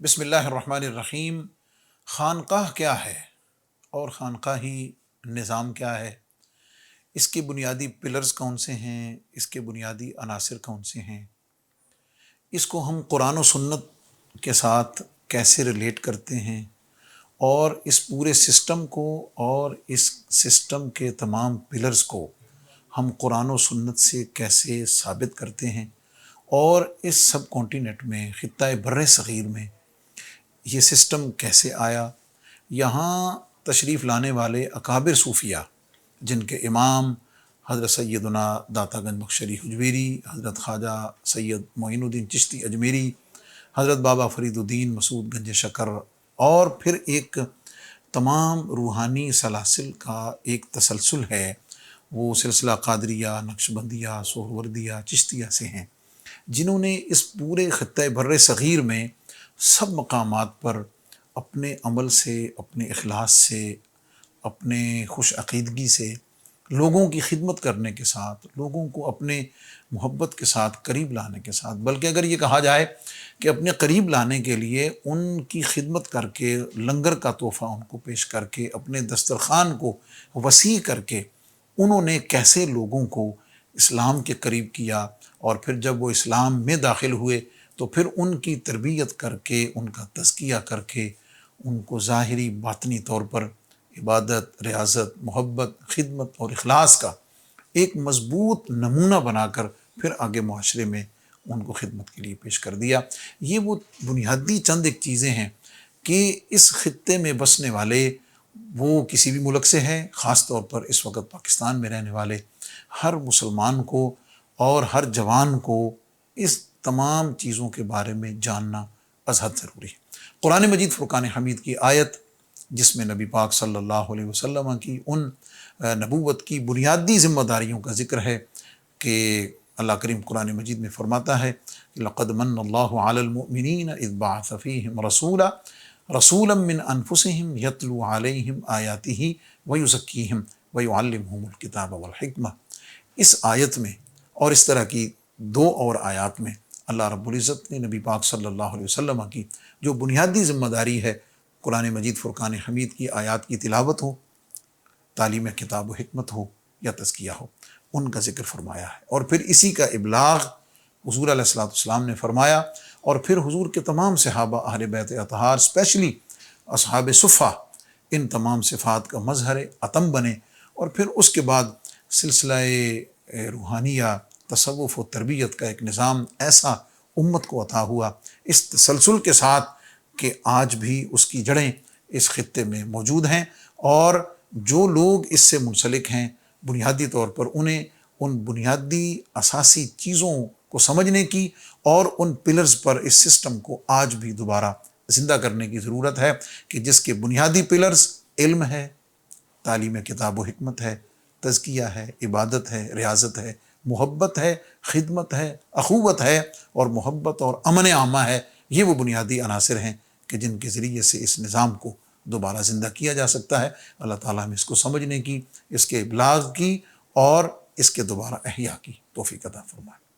بسم اللہ الرحمن الرحیم۔ خانقاہ کیا ہے اور خانقاہی نظام کیا ہے؟ اس کے بنیادی پلرز کون سے ہیں؟ اس کے بنیادی عناصر کون سے ہیں؟ اس کو ہم قرآن و سنت کے ساتھ کیسے ریلیٹ کرتے ہیں اور اس پورے سسٹم کو اور اس سسٹم کے تمام پلرز کو ہم قرآن و سنت سے کیسے ثابت کرتے ہیں، اور اس سب کانٹیننٹ میں، خطۂ بر صغیر میں یہ سسٹم کیسے آیا؟ یہاں تشریف لانے والے اکابر صوفیہ جن کے امام حضرت سیدنا داتا گنج بخش علی حجویری، حضرت خواجہ سید معین الدین چشتی اجمیری، حضرت بابا فرید الدین مسعود گنج شکر، اور پھر ایک تمام روحانی سلاسل کا ایک تسلسل ہے، وہ سلسلہ قادریہ، نقشبندیہ، سہروردیہ، چشتیہ سے ہیں، جنہوں نے اس پورے خطۂ بر صغیر میں سب مقامات پر اپنے عمل سے، اپنے اخلاص سے، اپنے خوش عقیدگی سے، لوگوں کی خدمت کرنے کے ساتھ، لوگوں کو اپنے محبت کے ساتھ قریب لانے کے ساتھ، بلکہ اگر یہ کہا جائے کہ اپنے قریب لانے کے لیے ان کی خدمت کر کے، لنگر کا تحفہ ان کو پیش کر کے، اپنے دسترخوان کو وسیع کر کے، انہوں نے کیسے لوگوں کو اسلام کے قریب کیا، اور پھر جب وہ اسلام میں داخل ہوئے تو پھر ان کی تربیت کر کے، ان کا تزکیہ کر کے، ان کو ظاہری باطنی طور پر عبادت، ریاضت، محبت، خدمت اور اخلاص کا ایک مضبوط نمونہ بنا کر پھر آگے معاشرے میں ان کو خدمت کے لیے پیش کر دیا۔ یہ وہ بنیادی چند ایک چیزیں ہیں کہ اس خطے میں بسنے والے، وہ کسی بھی ملک سے ہیں، خاص طور پر اس وقت پاکستان میں رہنے والے ہر مسلمان کو اور ہر جوان کو اس تمام چیزوں کے بارے میں جاننا از حد ضروری ہے۔ قرآن مجید فرقان حمید کی آیت جس میں نبی پاک صلی اللہ علیہ وسلم کی ان نبوت کی بنیادی ذمہ داریوں کا ذکر ہے کہ اللہ کریم قرآن مجید میں فرماتا ہے کہ لقد من اللہ علی المؤمنین اذ بعث فیہم رسولا من انفسہم یتلو علیہم آیاتہ ویزکیہم ویعلمہم الکتاب والحکمہ۔ اس آیت میں اور اس طرح کی دو اور آیات میں اللہ رب العزت نے نبی پاک صلی اللہ علیہ وسلم کی جو بنیادی ذمہ داری ہے، قرآن مجید فرقان حمید کی آیات کی تلاوت ہو، تعلیم کتاب و حکمت ہو یا تزکیہ ہو، ان کا ذکر فرمایا ہے، اور پھر اسی کا ابلاغ حضور علیہ الصلوۃ والسلام نے فرمایا، اور پھر حضور کے تمام صحابہ اہل بیت اطہار، اسپیشلی اصحاب صفہ، ان تمام صفات کا مظہر اتم بنے، اور پھر اس کے بعد سلسلہ روحانیہ، تصوف و تربیت کا ایک نظام ایسا امت کو عطا ہوا اس تسلسل کے ساتھ کہ آج بھی اس کی جڑیں اس خطے میں موجود ہیں، اور جو لوگ اس سے منسلک ہیں بنیادی طور پر انہیں ان بنیادی اساسی چیزوں کو سمجھنے کی اور ان پلرز پر اس سسٹم کو آج بھی دوبارہ زندہ کرنے کی ضرورت ہے، کہ جس کے بنیادی پلرز علم ہے، تعلیم کتاب و حکمت ہے، تزکیہ ہے، عبادت ہے، ریاضت ہے، محبت ہے، خدمت ہے، اخوت ہے، اور محبت اور امن عامہ ہے۔ یہ وہ بنیادی عناصر ہیں کہ جن کے ذریعے سے اس نظام کو دوبارہ زندہ کیا جا سکتا ہے۔ اللہ تعالیٰ ہمیں اس کو سمجھنے کی، اس کے ابلاغ کی اور اس کے دوبارہ احیاء کی توفیق عطا فرمائے۔